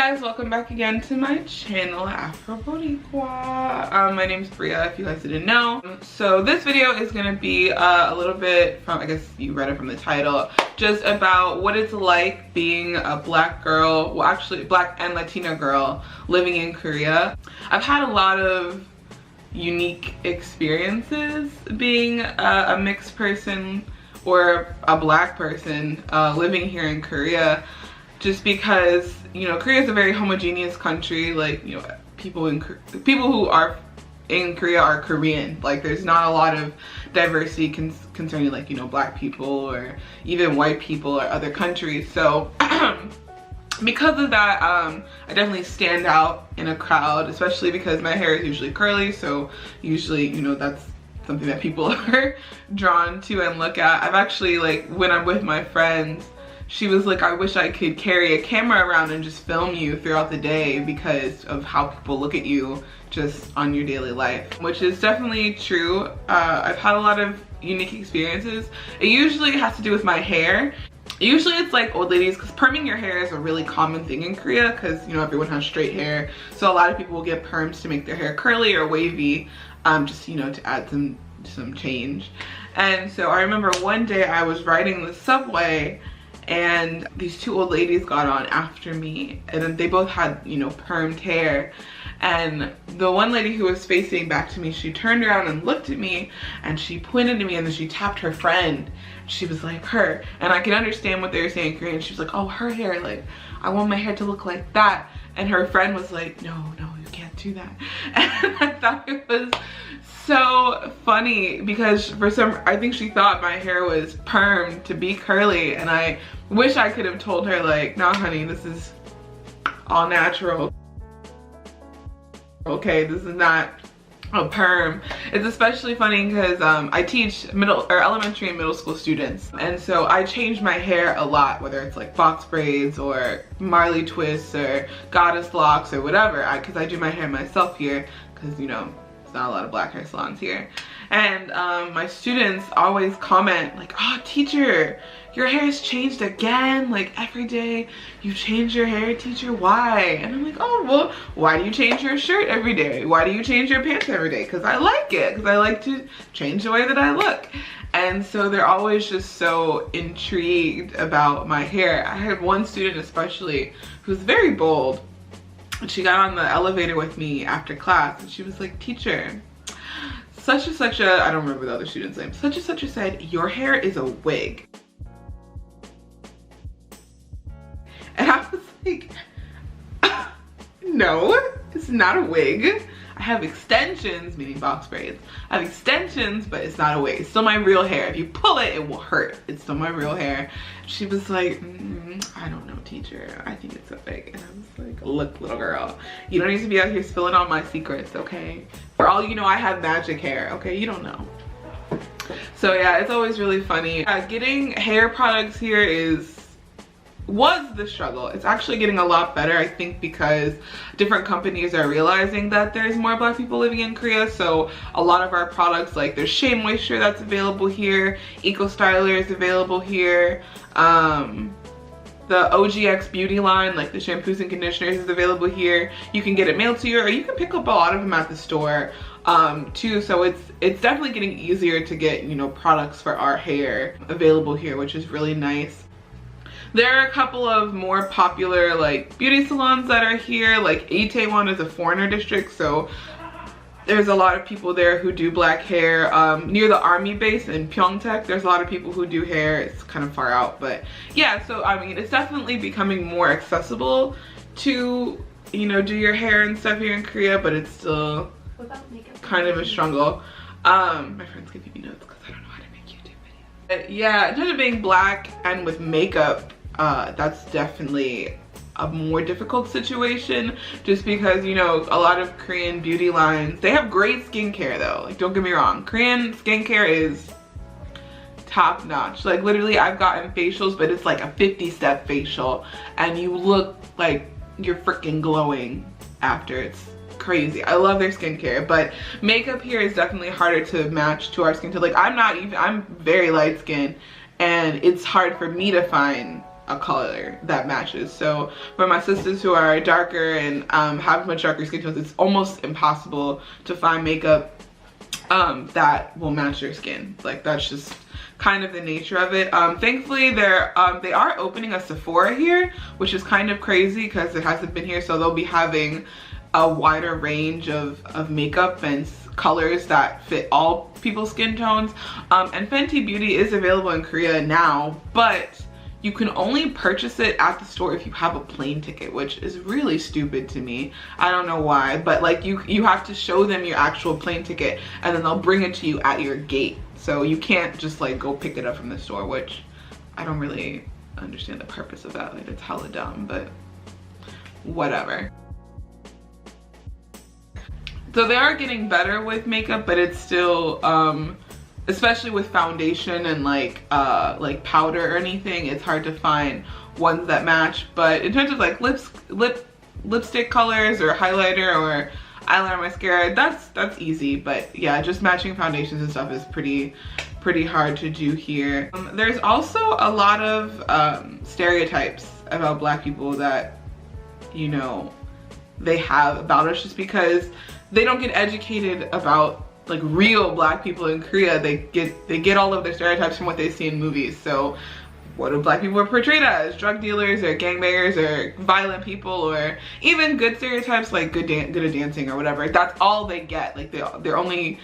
guys, welcome back again to my channel, Afro Boricua. My name's Bria, if you guys didn't know. So this video is gonna be a little bit from, I guess you read it from the title, just about what it's like being a black girl, well actually black and Latina girl living in Korea. I've had a lot of unique experiences being a mixed person or a black person living here in Korea. Just because, you know, Korea is a very homogeneous country. Like, you know, people who are in Korea are Korean. Like, there's not a lot of diversity concerning, like, you know, black people or even white people or other countries. So because of that, I definitely stand out in a crowd, especially because my hair is usually curly. So usually, you know, that's something that people are drawn to and look at. I've actually, like, when I'm with my friends, she was like, I wish I could carry a camera around and just film you throughout the day because of how people look at you just on your daily life, which is definitely true. I've had a lot of unique experiences. It usually has to do with my hair. Usually it's like old ladies, because perming your hair is a really common thing in Korea because, you know, everyone has straight hair. So a lot of people will get perms to make their hair curly or wavy, just, you know, to add some change. And so I remember one day I was riding the subway and these two old ladies got on after me, and then they both had, you know, permed hair. And the one lady who was facing back to me, she turned around and looked at me and she pointed to me and then she tapped her friend. She was like, her. And I can understand what they were saying in Korean. She was like, oh, her hair, like, I want my hair to look like that. And her friend was like, no, you can't do that. And I thought it was so funny because I think she thought my hair was permed to be curly, and I wish I could have told her, like, nah honey, this is all natural. Okay, this is not a perm. It's especially funny because I teach elementary and middle school students, and so I change my hair a lot, whether it's like box braids or Marley twists or goddess locks or whatever, because I do my hair myself here because, you know, not a lot of black hair salons here. And my students always comment like, oh, teacher, your hair's changed again, like every day you change your hair, teacher, why? And I'm like, oh, well, why do you change your shirt every day? Why do you change your pants every day? Because I like it, because I like to change the way that I look. And so they're always just so intrigued about my hair. I had one student especially who's very bold. She got on the elevator with me after class and she was like, teacher, such and such a, I don't remember the other student's name, such and such a said, your hair is a wig. And I was like, no, it's not a wig. I have extensions, meaning box braids. I have extensions, but it's not a wig. It's still my real hair. If you pull it, it will hurt. It's still my real hair. She was like, I don't know, teacher. I think it's a wig. And I was like, look, little girl, you don't need to be out here spilling all my secrets, okay? For all you know, I have magic hair, okay? You don't know. So yeah, it's always really funny. Getting hair products here was the struggle. It's actually getting a lot better, I think, because different companies are realizing that there's more black people living in Korea. So a lot of our products, like there's Shea Moisture that's available here, Eco Styler is available here, the OGX beauty line, like the shampoos and conditioners, is available here. You can get it mailed to you, or you can pick up a lot of them at the store too. So it's definitely getting easier to get, you know, products for our hair available here, which is really nice. There are a couple of more popular, like, beauty salons that are here. Like Itaewon is a foreigner district, so there's a lot of people there who do black hair. Near the army base in Pyeongtaek, there's a lot of people who do hair. It's kind of far out, but yeah, so I mean, it's definitely becoming more accessible to, you know, do your hair and stuff here in Korea, but it's still kind of a struggle. My friend's giving me notes because I don't know how to make YouTube videos. But yeah, in terms of being black and with makeup, that's definitely a more difficult situation, just because, you know, a lot of Korean beauty lines, they have great skincare though. Like, don't get me wrong, Korean skincare is top notch. Like, literally, I've gotten facials, but it's like a 50-step facial and you look like you're freaking glowing after. It's crazy. I love their skincare, but makeup here is definitely harder to match to our skin tone. Like, I'm very light skinned, and it's hard for me to find a color that matches. So for my sisters who are darker and have much darker skin tones, it's almost impossible to find makeup that will match their skin. Like, that's just kind of the nature of it. Thankfully they are opening a Sephora here, which is kind of crazy because it hasn't been here, so they'll be having a wider range of makeup and colors that fit all people's skin tones. And Fenty Beauty is available in Korea now, but you can only purchase it at the store if you have a plane ticket, which is really stupid to me. I don't know why, but like you have to show them your actual plane ticket and then they'll bring it to you at your gate. So you can't just like go pick it up from the store, which I don't really understand the purpose of that. Like, it's hella dumb, but whatever. So they are getting better with makeup, but it's still, especially with foundation and like powder or anything, it's hard to find ones that match. But in terms of like lipstick colors or highlighter or eyeliner, mascara, that's easy. But yeah, just matching foundations and stuff is pretty hard to do here. There's also a lot of stereotypes about Black people that, you know, they have about us just because they don't get educated about like real Black people in Korea. They get all of their stereotypes from what they see in movies. So what do Black people are portrayed as? Drug dealers or gangbangers or violent people, or even good stereotypes like good at dancing or whatever. That's all they get. Like they only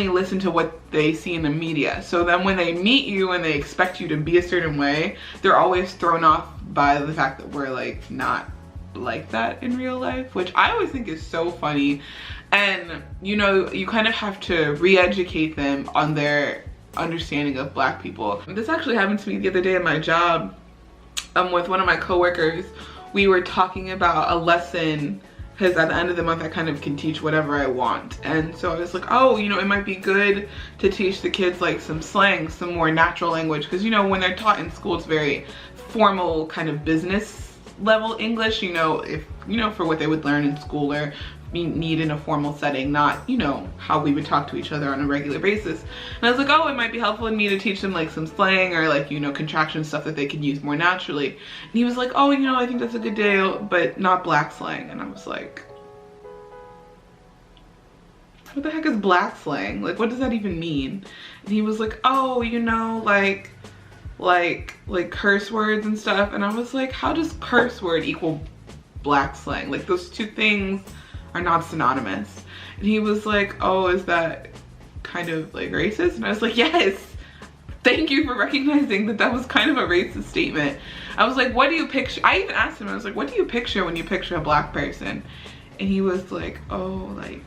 listen to what they see in the media. So then when they meet you and they expect you to be a certain way, they're always thrown off by the fact that we're like not like that in real life, which I always think is so funny. And you know, you kind of have to re-educate them on their understanding of Black people. This actually happened to me the other day at my job with one of my coworkers. We were talking about a lesson because at the end of the month I kind of can teach whatever I want, and so I was like, oh, you know, it might be good to teach the kids like some slang, some more natural language, because you know when they're taught in school it's very formal kind of business level English, you know, if you know, for what they would learn in school or need in a formal setting, not, you know, how we would talk to each other on a regular basis. And I was like, oh, it might be helpful in me to teach them like some slang or like, you know, contraction stuff that they can use more naturally. And he was like, oh, you know, I think that's a good deal, but not Black slang. And I was like, what the heck is Black slang? Like, what does that even mean? And he was like, oh, you know, like curse words and stuff. And I was like, how does curse word equal Black slang? Like, those two things are not synonymous. And he was like, oh, is that kind of like racist? And I was like, yes, thank you for recognizing that that was kind of a racist statement. I was like, what do you picture? I even asked him, I was like, what do you picture when you picture a Black person? And he was like, oh, like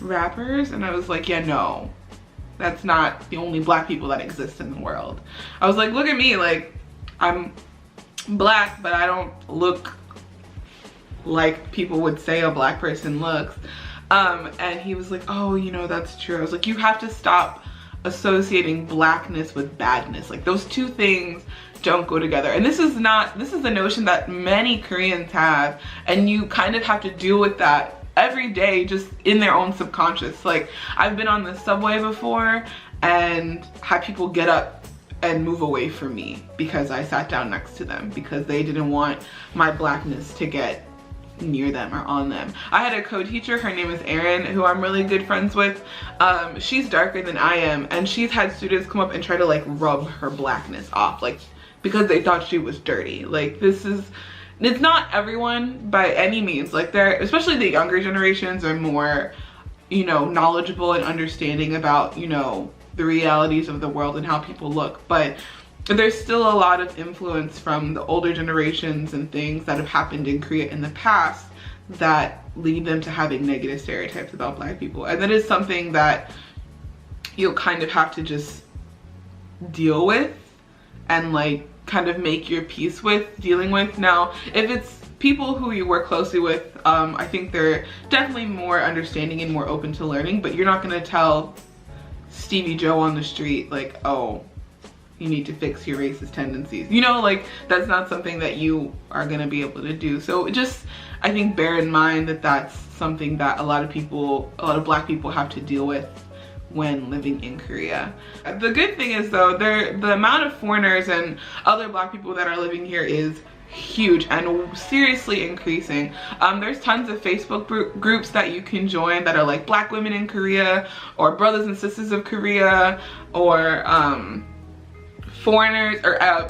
rappers? And I was like, yeah, no, that's not the only Black people that exist in the world. I was like, look at me, like I'm Black, but I don't look like people would say a Black person looks. And he was like, oh, you know, that's true. I was like, you have to stop associating Blackness with badness. Like, those two things don't go together. And this is the notion that many Koreans have, and you kind of have to deal with that every day just in their own subconscious. Like, I've been on the subway before and had people get up and move away from me because I sat down next to them because they didn't want my Blackness to get near them or on them. I had a co-teacher, her name is Erin, who I'm really good friends with. She's darker than I am, and she's had students come up and try to like rub her Blackness off, like because they thought she was dirty. Like, it's not everyone by any means. Like, especially the younger generations are more, you know, knowledgeable and understanding about, you know, the realities of the world and how people look. But there's still a lot of influence from the older generations and things that have happened in Korea in the past that lead them to having negative stereotypes about Black people. And that is something that you'll kind of have to just deal with and like kind of make your peace with dealing with. Now, if it's people who you work closely with, I think they're definitely more understanding and more open to learning, but you're not gonna tell Stevie Joe on the street like, oh, you need to fix your racist tendencies. You know, like, that's not something that you are gonna be able to do. So just, I think, bear in mind that that's something that a lot of Black people have to deal with when living in Korea. The good thing is though, the amount of foreigners and other Black people that are living here is huge and seriously increasing. There's tons of Facebook groups that you can join that are like Black women in Korea, or brothers and sisters of Korea, or foreigners, or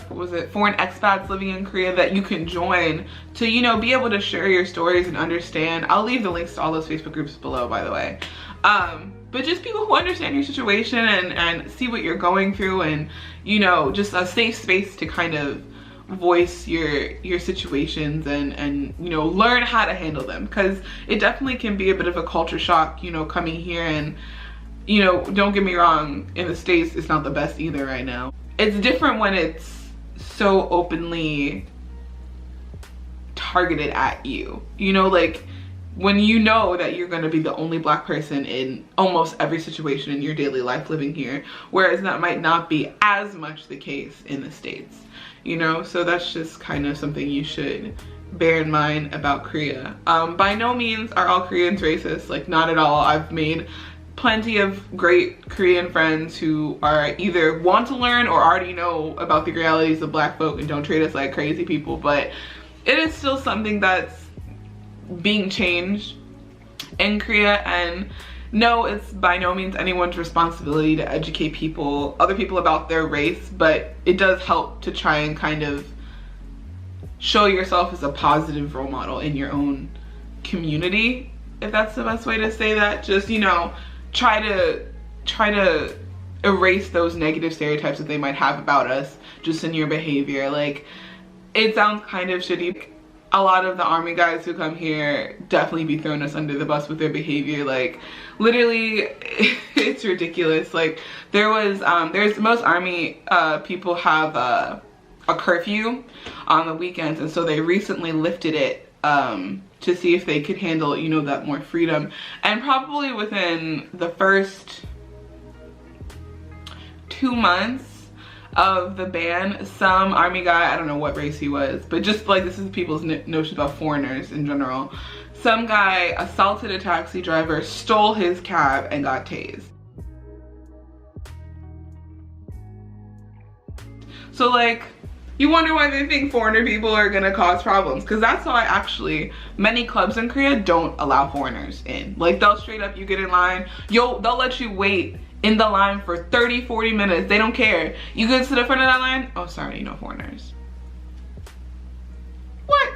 foreign expats living in Korea that you can join to, you know, be able to share your stories and understand. I'll leave the links to all those Facebook groups below, by the way. But just people who understand your situation and see what you're going through, and, you know, just a safe space to kind of voice your situations and you know, learn how to handle them, because it definitely can be a bit of a culture shock, you know, coming here. And, you know, don't get me wrong, in the States it's not the best either right now. It's different when it's so openly targeted at you, you know, like when you know that you're going to be the only Black person in almost every situation in your daily life living here, whereas that might not be as much the case in the States, you know. So that's just kind of something you should bear in mind about Korea. By no means are all Koreans racist, like not at all. I've made plenty of great Korean friends who are either want to learn or already know about the realities of Black folk and don't treat us like crazy people, but it is still something that's being changed in Korea. And no, it's by no means anyone's responsibility to educate other people about their race, but it does help to try and kind of show yourself as a positive role model in your own community, if that's the best way to say that. Just, you know, try to erase those negative stereotypes that they might have about us just in your behavior. Like, it sounds kind of shitty. A lot of the army guys who come here definitely be throwing us under the bus with their behavior. Like, literally, it's ridiculous. Like, there's most army people have a curfew on the weekends, and so they recently lifted it to see if they could handle, you know, that more freedom. And probably within the first 2 months of the ban, some army guy, I don't know what race he was, but just like, this is people's notions about foreigners in general, some guy assaulted a taxi driver, stole his cab, and got tased. So like, you wonder why they think foreigner people are gonna cause problems, because that's why actually many clubs in Korea don't allow foreigners in. Like, they'll straight up, you get in line, they'll let you wait in the line for 30-40 minutes. They don't care. You go to the front of that line, oh sorry, no foreigners. What?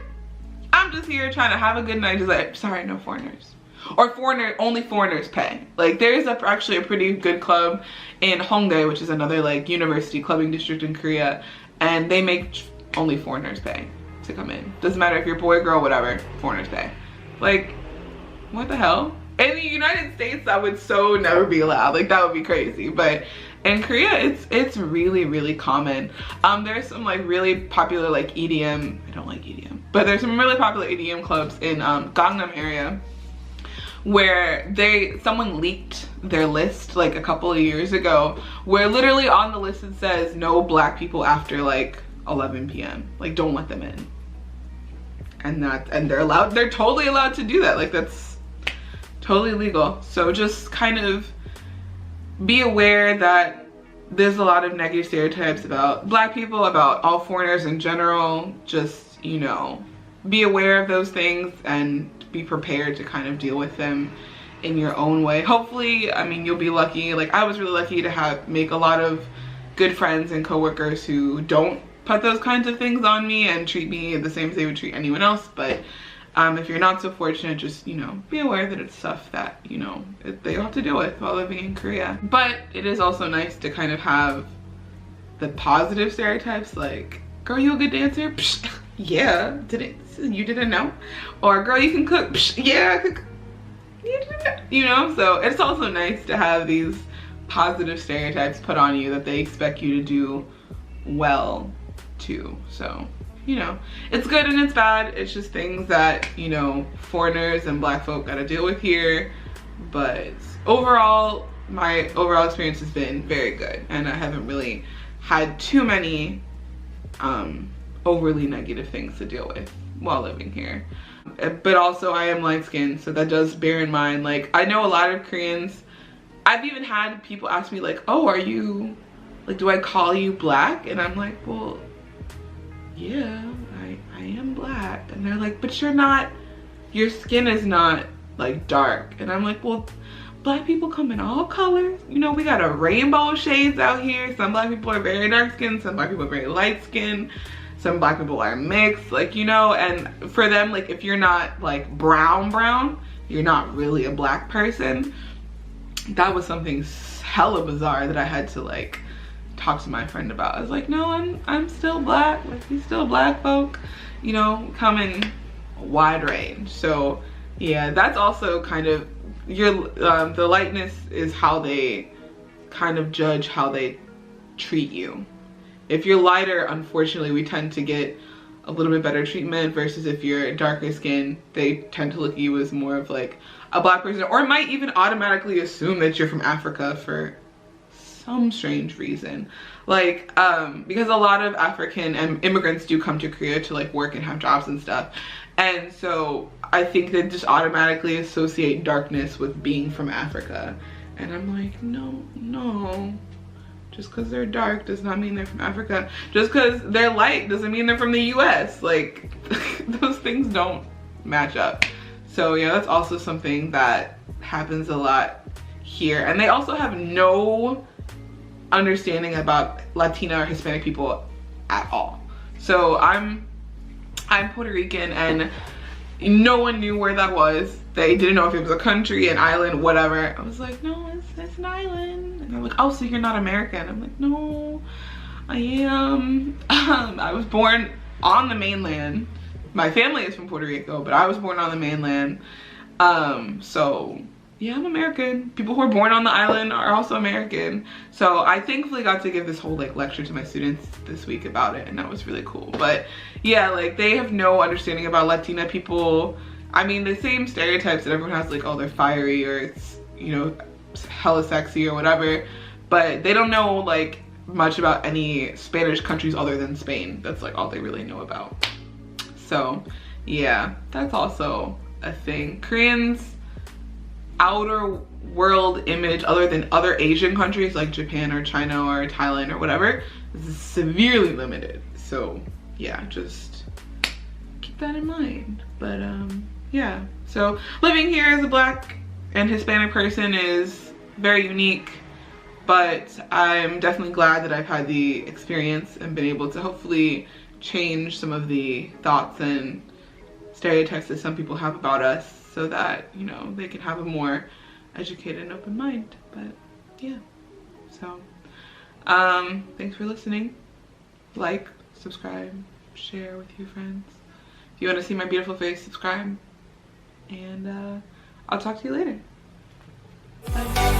I'm just here trying to have a good night, just like, sorry, no foreigners. Or only foreigners pay. Like, there's actually a pretty good club in Hongdae, which is another like university clubbing district in Korea, and they make only foreigners pay to come in. Doesn't matter if you're boy, girl, whatever, foreigners pay. Like, what the hell? In the United States, that would so never be allowed. Like, that would be crazy. But in Korea, it's really, really common. There's some like really popular like EDM, I don't like EDM, but there's some really popular EDM clubs in Gangnam area where someone leaked their list like a couple of years ago, where literally on the list it says no Black people after like 11 p.m. Like, don't let them in. And they're totally allowed to do that. Like, that's totally legal. So just kind of be aware that there's a lot of negative stereotypes about Black people, about all foreigners in general. Just, you know, be aware of those things and be prepared to kind of deal with them in your own way. Hopefully, I mean, you'll be lucky. Like, I was really lucky to make a lot of good friends and coworkers who don't put those kinds of things on me and treat me the same as they would treat anyone else. But if you're not so fortunate, just, you know, be aware that it's stuff that, you know, they have to deal with while living in Korea. But it is also nice to kind of have the positive stereotypes, like, girl, you a good dancer? Psh, yeah, you didn't know? Or, girl, you can cook? Psh, yeah, I cook. You didn't know? You know, so it's also nice to have these positive stereotypes put on you that they expect you to do well too. So, you know, it's good and it's bad. It's just things that, you know, foreigners and Black folk gotta deal with here. But overall, my overall experience has been very good, and I haven't really had too many overly negative things to deal with while living here. But also, I am light skinned, so that does bear in mind. Like, I know a lot of Koreans, I've even had people ask me like, oh, are you, like, do I call you black? And I'm like, well, yeah, I am black. And they're like, but you're not, your skin is not like dark. And I'm like, well, black people come in all colors. You know, we got a rainbow shades out here. Some black people are very dark skinned, some black people are very light skinned, some black people are mixed, like, you know. And for them, like, if you're not like brown, you're not really a black person. That was something hella bizarre that I had to like talk to my friend about. I was like, no, I'm still black. Like, we still black folk, you know, come in a wide range. So yeah, that's also kind of your the lightness is how they kind of judge how they treat you. If you're lighter, unfortunately, we tend to get a little bit better treatment, versus if you're darker skin, they tend to look at you as more of like a black person, or might even automatically assume that you're from Africa for some strange reason. Like because a lot of African immigrants do come to Korea to like work and have jobs and stuff, and so I think they just automatically associate darkness with being from Africa. And I'm like, no, just because they're dark does not mean they're from Africa. Just because they're light doesn't mean they're from the US. Like, those things don't match up. So yeah, that's also something that happens a lot here. And they also have no understanding about Latina or Hispanic people at all. So I'm Puerto Rican, and no one knew where that was. They didn't know if it was a country, an island, whatever. I was like, no, it's an island. And they're like, oh, so you're not American? I'm like, no, I am. I was born on the mainland. My family is from Puerto Rico, but I was born on the mainland. So yeah, I'm American. People who are born on the island are also American. So I thankfully got to give this whole like lecture to my students this week about it, and that was really cool. But yeah, like, they have no understanding about Latina people. I mean, the same stereotypes that everyone has, like, oh, they're fiery, or it's, you know, hella sexy or whatever, but they don't know like much about any Spanish countries other than Spain. That's like all they really know about. So yeah, that's also a thing. Koreans' outer world image, other than other Asian countries like Japan or China or Thailand or whatever, is severely limited. So yeah, just keep that in mind. But yeah, so living here as a black and Hispanic person is very unique, but I'm definitely glad that I've had the experience and been able to hopefully change some of the thoughts and stereotypes that some people have about us, so that, you know, they can have a more educated and open mind. But yeah, so thanks for listening. Like, subscribe, share with your friends. If you want to see my beautiful face, subscribe, and I'll talk to you later. Bye.